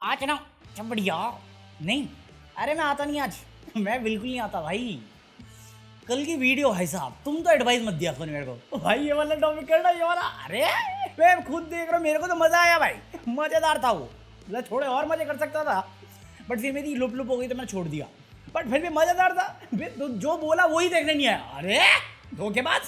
आज ना सब बढ़िया नहीं। अरे मैं आता नहीं आज मैं बिल्कुल नहीं आता भाई। कल की वीडियो भाई साहब तुम तो एडवाइस मत दिया करो मेरे को भाई, ये वाला टॉपिक करना ये वाला। अरे मैं खुद देख रहा हूँ, मेरे को तो मजा आया भाई, मजेदार था वो। मतलब थोड़े और मजे कर सकता था बट फिर मेरी लुप लुप हो गई तो मैंने छोड़ दिया, बट फिर भी मजेदार था। तो जो बोला वही देखने नहीं आया। अरे धोखेबाज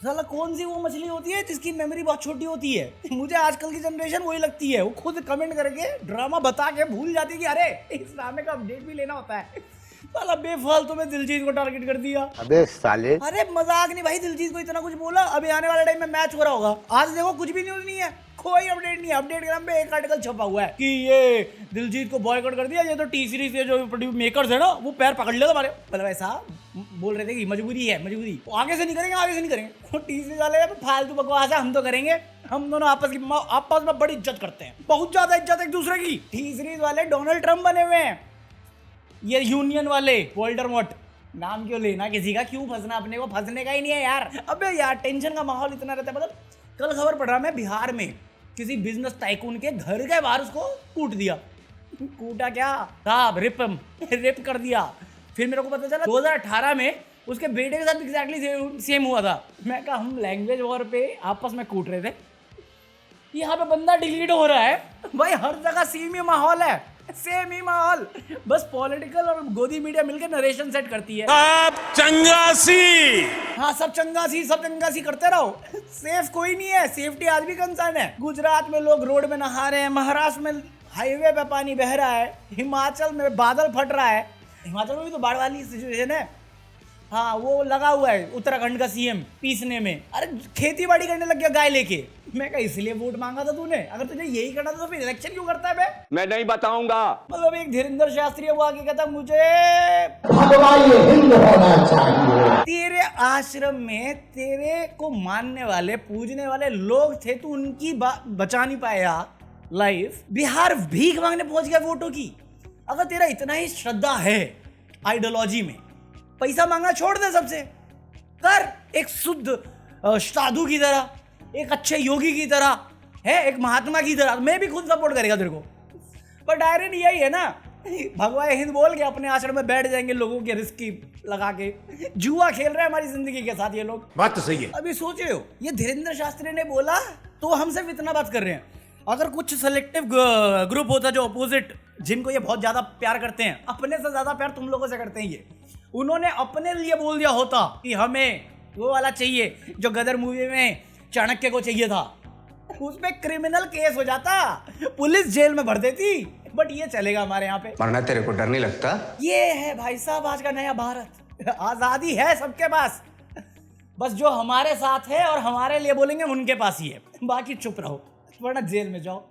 साला कौन सी वो मछली होती है जिसकी मेमोरी बहुत छोटी होती है? मुझे आजकल की जनरेशन वही लगती है, वो खुद कमेंट करके ड्रामा बता के भूल जाती है कि अरे इस ड्रामे का अपडेट भी लेना होता है। साला बेफालतू में दिलजीत को टारगेट कर दिया। अबे साले, अरे मजाक नहीं भाई, दिलजीत को इतना कुछ बोला। अभी आने वाले टाइम में मैच हो रहा होगा, आज देखो कुछ भी न्यूज नहीं है, कोई अपडेट नहीं है। अपडेट के नाम पे एक आर्टिकल छपा हुआ है कि ये दिलजीत को बॉयकॉट कर दिया, ये तो टी सीरीज के जो मेकर्स है ना वो पैर पकड़ लिया हमारे। मतलब ऐसा बोल रहे थे कि मजबूरी है, मजबूरी आगे से नहीं करेंगे, आगे से नहीं करेंगे। टी सीरीज वाले फालतू बकवास है, हम तो करेंगे। हम दोनों आपस में बड़ी इज्जत करते हैं, बहुत ज्यादा इज्जत एक दूसरे की। टी सीरीज वाले डोनाल्ड ट्रम्प बने हुए हैं, ये यूनियन वाले वोल्डरमॉर्ट। नाम क्यों लेना किसी का, क्यों फंसना, अपने को फंसने का ही नहीं है यार। अबे यार टेंशन का माहौल इतना रहता है। मतलब कल खबर पढ़ रहा मैं, बिहार में किसी बिजनेस टाइकून के घर के बाहर उसको कूट दिया। कूटा क्या साहब, रिप कर दिया। फिर मेरे को पता चला 2018 में उसके बेटे के साथ एग्जैक्टली सेम हुआ था। मैं कहा हम लैंग्वेज वॉर पे आपस में कूट रहे थे, यहाँ पे बंदा डिलीट हो रहा है। भाई हर जगह सेम ही माहौल है, सेम ही माहौल, बस पॉलिटिकल और गोदी मीडिया मिलकर नरेशन सेट करती है। सब चंगासी, हाँ सब चंगासी करते रहो। सेफ कोई नहीं है, सेफ्टी आज भी कंसर्न है। गुजरात में लोग रोड में नहा रहे हैं, महाराष्ट्र में हाईवे पे पानी बह रहा है, हिमाचल में बादल फट रहा है। हिमाचल में भी तो बाढ़ वाली सिचुएशन है। हाँ वो लगा हुआ है उत्तराखंड का सीएम पीसने में। अरे खेती बाड़ी करने लग गया गाय लेके। मैं कहा इसलिए वोट मांगा था तूने, अगर तुझे यही करना था तो फिर इलेक्शन क्यों करता है बे? मैं नहीं बताऊंगा। मतलब एक धीरेन्द्र शास्त्री वो आगे कहता मुझे हिंद होना चाहिए। तेरे आश्रम में तेरे को मानने वाले पूजने वाले लोग थे, तू उनकी बचा नहीं पाया लाइफ। बिहार भीख मांगने पहुंच गया वोटों की। अगर तेरा इतना ही श्रद्धा है आइडियोलॉजी में, पैसा मांगना छोड़ दे, सबसे कर एक शुद्ध साधु की तरह, एक अच्छे योगी की तरह, है एक महात्मा की तरह। मैं भी खुद सपोर्ट करेगा तेरे को, पर डायरेक्ट यही है ना, भगवान हिंद बोल के अपने आश्रम में बैठ जाएंगे, लोगों के रिस्क की लगा के जुआ खेल रहे हैं हमारी जिंदगी के साथ ये लोग। बात तो सही है। अभी सोच रहे हो ये धीरेन्द्र शास्त्री ने बोला तो हम सिर्फ इतना बात कर रहे हैं। अगर कुछ सेलेक्टिव ग्रुप होता जो अपोजिट, जिनको ये बहुत ज्यादा प्यार करते हैं, अपने से ज्यादा प्यार तुम लोगों से करते हैं, ये उन्होंने अपने लिए बोल दिया होता कि हमें वो वाला चाहिए जो गदर मूवी में चाणक्य को चाहिए था, उसमें क्रिमिनल केस हो जाता, पुलिस जेल में भर देती। बट ये चलेगा हमारे यहाँ पे। मरना तेरे को डर नहीं लगता? ये है भाई साहब आज का नया भारत। आजादी है सबके पास, बस जो हमारे साथ है और हमारे लिए बोलेंगे उनके पास ही है, बाकी चुप रहो वरना जेल में जाओ।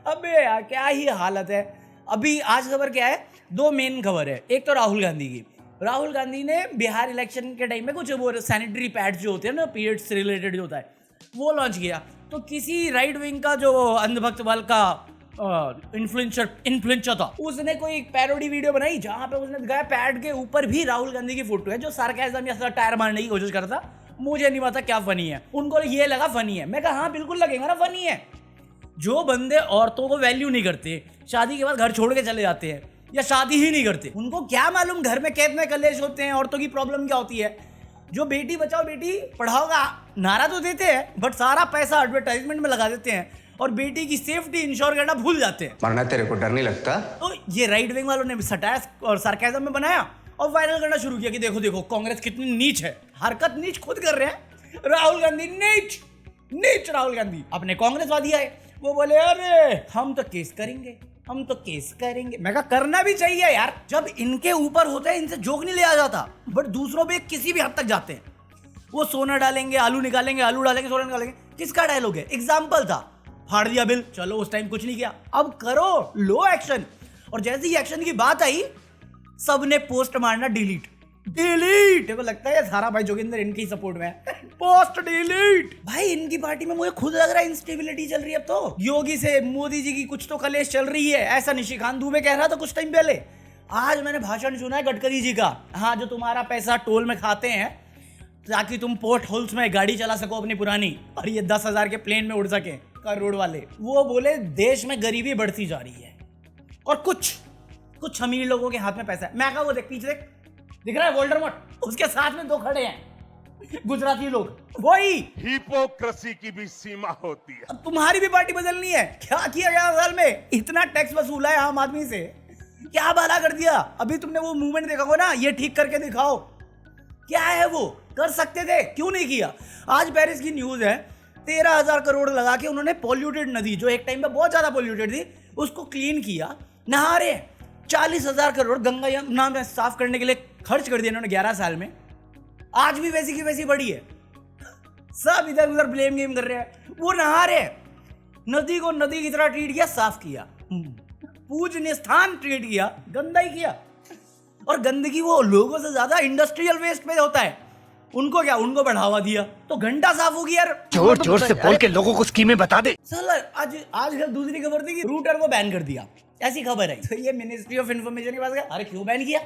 अबे यार क्या ही हालत है। अभी आज खबर क्या है, दो मेन खबर है। एक तो राहुल गांधी की। राहुल गांधी ने बिहार इलेक्शन के टाइम में कुछ वो सैनिटरी पैड्स जो होते हैं ना, पीरियड्स से रिलेटेड जो होता है, वो लॉन्च किया। तो किसी राइट विंग का जो अंधभक्त वाल का इन्फ्लुएंसर था, उसने कोई पैरोडी वीडियो बनाई जहां पे उसने दिखाया पैड के ऊपर भी राहुल गांधी की फोटो है, जो सार्केज्म या टायर मारने की कोशिश करता। मुझे नहीं पता क्या फनी है, उनको ये लगा फनी है। मैं कहा हाँ बिल्कुल लगेगा ना फनी है। जो बंदे औरतों को वैल्यू नहीं करते, शादी के बाद घर छोड़ के चले जाते हैं या शादी ही नहीं करते, उनको क्या मालूम घर में कितने कलेश होते हैं, औरतों की प्रॉब्लम क्या होती है। जो बेटी बचाओ बेटी पढ़ाओ का नारा तो देते हैं, बट सारा पैसा एडवर्टाइजमेंट में लगा देते हैं और बेटी की सेफ्टी इंश्योर करना भूल जाते हैं। मरना तेरे को डर नहीं लगता? तो ये राइट विंग वालों ने सटायर और सार्केज्म में बनाया और वायरल करना शुरू किया कि देखो देखो कांग्रेस कितनी नीच है। हरकत नीच खुद कर रहे हैं। राहुल गांधी नीच राहुल गांधी। अपने कांग्रेसवादी आए, वो बोले अरे हम तो केस करेंगे, हम तो केस करेंगे। मैं कहा करना भी चाहिए यार, जब इनके ऊपर होता है इनसे जोक नहीं लिया जाता, बट दूसरों पे किसी भी हद तक जाते हैं। वो सोना डालेंगे, आलू निकालेंगे, आलू डालेंगे, सोना निकालेंगे। किसका डायलॉग है? एग्जाम्पल था, फाड़ दिया बिल, चलो उस टाइम कुछ नहीं किया, अब करो लो एक्शन। और जैसे ही एक्शन की बात आई, सबने पोस्ट मारना डिलीट। को लगता है सारा भाई जोगिंदर इनकी सपोर्ट में है। Post delete. भाई इनकी पार्टी में मुझे खुद लग रहा है इंस्टेबिलिटी चल रही है। अब तो योगी से मोदी जी की कुछ तो कलेश चल रही है, ऐसा निशिकांत दुबे कह रहा था कुछ टाइम पहले। आज मैंने भाषण सुना है गडकरी जी का, हाँ जो तुम्हारा पैसा टोल में खाते हैं ताकि तुम पोर्ट होल्स में गाड़ी चला सको अपनी पुरानी, और ये 10,000 के प्लेन में उड़ सके। करोड़ वाले, वो बोले देश में गरीबी बढ़ती जा रही है और कुछ अमीर लोगों के हाथ में पैसा है। मैं कहा वो देख पीछे देख, दिख रहा है वोल्डरमॉर्ट, उसके साथ में 2 खड़े हैं गुजराती लोग, वही। हिपोक्रेसी की भी सीमा होती है। अब तुम्हारी भी पार्टी बदलनी है। क्या किया 11 साल में? इतना टैक्स वसूला है आम आदमी से, क्या भला कर दिया। अभी तुमने वो मूवमेंट देखा हो ना, ये ठीक करके दिखाओ, क्या है वो, कर सकते थे, क्यों नहीं किया। आज पेरिस की न्यूज है, 13,000 करोड़ लगा के उन्होंने पॉल्यूटेड नदी, जो एक टाइम पे बहुत ज्यादा पॉल्यूटेड थी, उसको क्लीन किया। नहा रहे 40,000 करोड़ गंगा यमुना में साफ करने के लिए खर्च कर दिया इन्होंने 11 साल में। आज भी वैसी की वैसी बड़ी है। सब इधर उधर ब्लेम गेम कर रहे हैं। वो नहा रहे, नदी को नदी की तरह ट्रीट किया, साफ किया, पूजनीय स्थान ट्रीट किया, गंदा ही किया। और गंदगी वो लोगों से ज्यादा इंडस्ट्रियल वेस्ट पे होता है। उनको क्या, उनको बढ़ावा दिया तो घंटा साफ होगी यार। जोर जोर से बोल के लोगों को स्कीमें बता दे। आज दूसरी खबर थी कि रूटर को बैन कर दिया, ऐसी खबर है। तो ये मिनिस्ट्री ऑफ इन्फॉर्मेशन के पास गया, अरे क्यों बैन किया?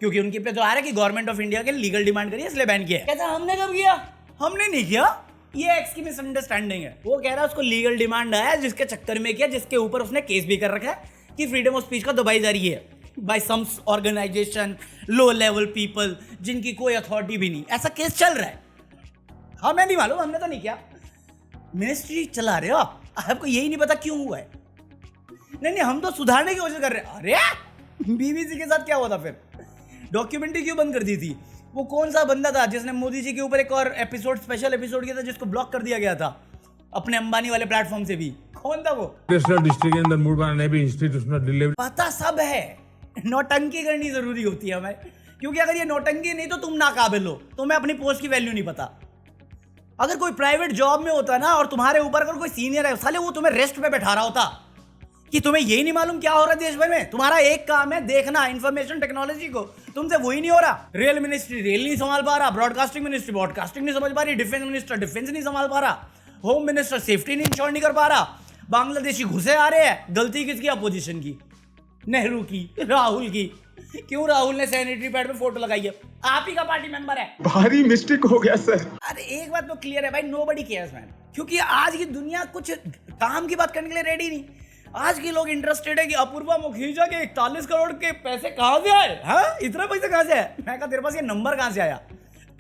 क्योंकि उनके पे जो आ रहा है कि गवर्नमेंट ऑफ इंडिया के लीगल डिमांड करिए, इसलिए बैन किया। कहता हमने कब किया? हमने नहीं किया, ये एक्स की मिसअंडरस्टैंडिंग है। वो कह रहा है उसको लीगल डिमांड आया, जिसके चक्कर में किया, जिसके ऊपर उसने केस भी कर रखा है कि फ्रीडम ऑफ स्पीच का दबाई जा रही है बाय सम ऑर्गेनाइजेशन, लो लेवल पीपल, जिनकी कोई अथॉरिटी भी नहीं। ऐसा केस चल रहा है, हमें नहीं मालूम, हमने तो नहीं किया। मिनिस्ट्री चला रहे हो आप, आपको यही नहीं पता क्यों हुआ है। नहीं, हम तो सुधारने की कोशिश कर रहे हैं। अरे बीबीसी के साथ क्या हुआ था फिर? डॉक्यूमेंट्री क्यों बंद कर दी थी? वो कौन सा बंदा था जिसने मोदी जी के ऊपर एक और एपिसोड, स्पेशल एपिसोड किया था, जिसको ब्लॉक कर दिया गया था अपने अंबानी वाले प्लेटफॉर्म से भी? कौन था वो? पता सब है, नौटंकी करनी जरूरी होती है हमें, क्योंकि अगर ये नौटंकी नहीं तो तुम नाकाबिल हो, तुम्हें अपनी पोस्ट की वैल्यू नहीं पता। अगर कोई प्राइवेट जॉब में होता ना और तुम्हारे ऊपर अगर कोई सीनियर है, साले वो तुम्हें रेस्ट पे बैठा रहा होता कि तुम्हें यही नहीं मालूम क्या हो रहा है देश भर में। तुम्हारा एक काम है देखना इंफॉर्मेशन टेक्नोलॉजी को, तुमसे वही नहीं हो रहा। रेल मिनिस्ट्री रेल नहीं संभाल पा रहा, ब्रॉडकास्टिंग मिनिस्ट्री ब्रॉडकास्टिंग नहीं समझ पा रही, डिफेंस मिनिस्टर डिफेंस नहीं संभाल पा रहा, होम मिनिस्टर सेफ्टी नहीं इंश्योर नहीं कर पा रहा, बांग्लादेशी घुसे आ रहे हैं। गलती किसकी? अपोजिशन की, नेहरू की, राहुल की। क्यों राहुल ने सैनिटरी पैड पे फोटो लगाई है? आप ही का पार्टी मेंबर है। भारी मिस्टेक हो गया सर। अरे एक बात तो क्लियर है भाई, नोबडी केयर्स मैन, क्योंकि आज की दुनिया कुछ काम की बात करने के लिए रेडी नहीं। आज के लोग इंटरेस्टेड है कि अपूर्वा मुखीजा के 41 करोड़ के पैसे कहां से आए। हाँ, इतना पैसे कहां से आए? मैं कहा तेरे पास ये नंबर कहां से आया?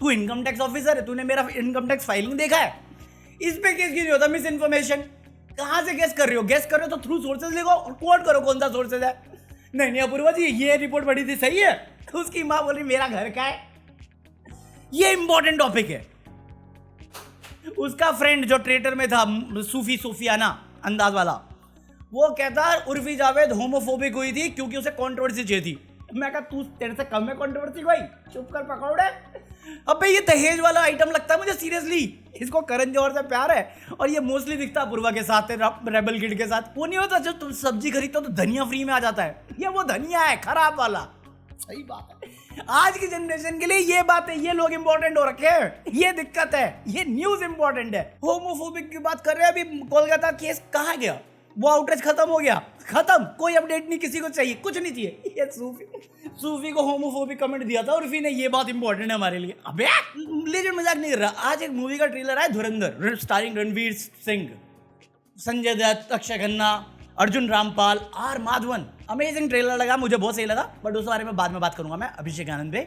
तू इनकम टैक्स ऑफिसर है, तूने मेरा इनकम टैक्स फाइलिंग देखा है? इस पे केस क्यों नहीं होता? मिस इन्फॉर्मेशन कहां से गेस कर रहे हो? गेस कर रहे हो तो थ्रू सोर्सेज लिखो और कोट करो कौन सा सोर्सेज है। नहीं अपूर्वा जी ये रिपोर्ट पड़ी थी, सही है। तो उसकी मां बोल रही मेरा घर का है। ये इंपॉर्टेंट टॉपिक है। उसका फ्रेंड जो ट्रेटर में था, सूफियाना अंदाज वाला, वो कहता उर्फी जावेद होमोफोबिक हुई थी क्योंकि उसे कंट्रोवर्सी चाहिए थी। मैं कहा तू, तेरे से कम है कंट्रोवर्सी भाई, चुप कर पकौड़े। अबे ये दहेज वाला आइटम लगता है मुझे सीरियसली। इसको करण जौहर से प्यार है और ये मोस्टली दिखता अपूर्वा के साथ है, रेबल किड के साथ। वो नहीं होता जो तुम सब्जी खरीदते हो तो धनिया फ्री में आ जाता है, ये वो धनिया है खराब वाला। सही बात है, आज की जनरेशन के लिए ये बात है, ये लोग इंपॉर्टेंट हो रखे हैं, ये दिक्कत है, ये न्यूज इंपॉर्टेंट है। होमोफोबिक की बात कर रहे हैं, अभी कोलकाता केस कहाँ गया? वो आउटरीच खत्म हो गया, खत्म, कोई अपडेट नहीं, किसी को चाहिए, कुछ नहीं चाहिए। ये सूफी को होमोफोबिक कमेंट दिया था उर्फी ने, ये बात इंपॉर्टेंट है हमारे लिए। अबे लेजेंड मजाक नहीं कर रहा। आज एक मूवी का ट्रेलर है Dhurandhar, starring Ranveer Singh, Sanjay Dutt, Akshaye Khanna, Arjun Rampal, R Madhavan. Amazing trailer लगा, मुझे बहुत सही लगा, बट उस बारे में बाद में बात करूंगा मैं अभिषेक आनंद पे।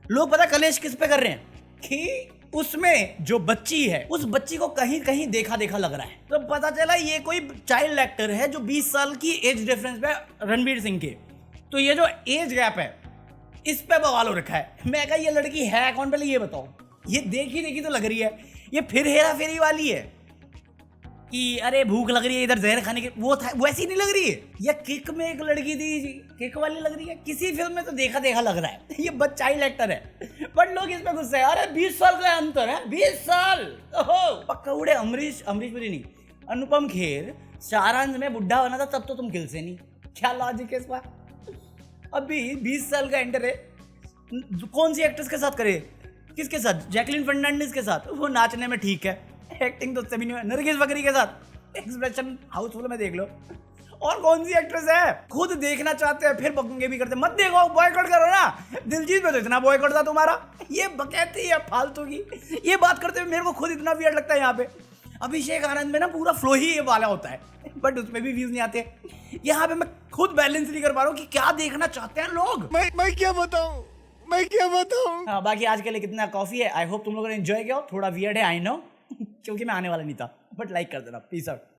लोग पता कलेश किस पे कर रहे हैं कि उसमें जो बच्ची है, उस बच्ची को कहीं कहीं देखा देखा लग रहा है। तो पता चला ये कोई चाइल्ड एक्टर है जो 20 साल की एज डिफरेंस पे रणवीर सिंह के। तो ये जो एज गैप है इस पे बवाल हो रखा है। मैं कहा ये लड़की है कौन, पहले ये बताओ। ये देखी देखी तो लग रही है, ये फिर हेरा फेरी वाली है कि अरे भूख लग रही है इधर जहर खाने की, वो था वैसी नहीं लग रही है। ये किक में एक लड़की थी, किक वाली लग रही है। किसी फिल्म में तो देखा देखा लग रहा है। ये बच्चा चाइल्ड एक्टर है, बट लोग इस पे गुस्से है। अरे 20 साल का अंतर है, 20 साल। ओहो पक्का अमरीश पुरी नहीं, अनुपम खेर सारांश में बुढ़ा बना था तब तो तुम खिल से नहीं। क्या लॉजिक है इस बात? अभी 20 साल का एंटर है, कौन सी एक्ट्रेस के साथ करे? किसके साथ? जैकलिन फर्नांडिस के साथ। वो नाचने में ठीक है, एक्टिंग तो सभी नहीं। नरगिस फकरी के साथ एक्सप्रेशन हाउसफुल में देख लो। और कौन सी एक्ट्रेस है? खुद देखना चाहते हैं फिर बकूंगे भी करते, मत देखो, बॉयकॉट करो ना। दिलजीत पे तो इतना बॉयकॉट था तुम्हारा, ये बकैती है फालतू की। ये बात करते हुए मेरे को खुद इतना वियर्ड लगता है यहाँ पे। अभिषेक आनंद में ना पूरा फ्लो ही ये वाला होता है, बट उसमें भी व्यूज नहीं आते। यहाँ पे मैं खुद बैलेंस नहीं कर पा रहा हूँ कि क्या देखना चाहते हैं लोग। मैं क्या बताऊं, मैं क्या बताऊं। हाँ, बाकी आज के लिए कितना कॉफी है। आई होप तुम लोगों ने एंजॉय किया हो। थोड़ा वियर्ड है आई नो क्योंकि मैं आने वाला नहीं था, बट लाइक कर देना। Peace out.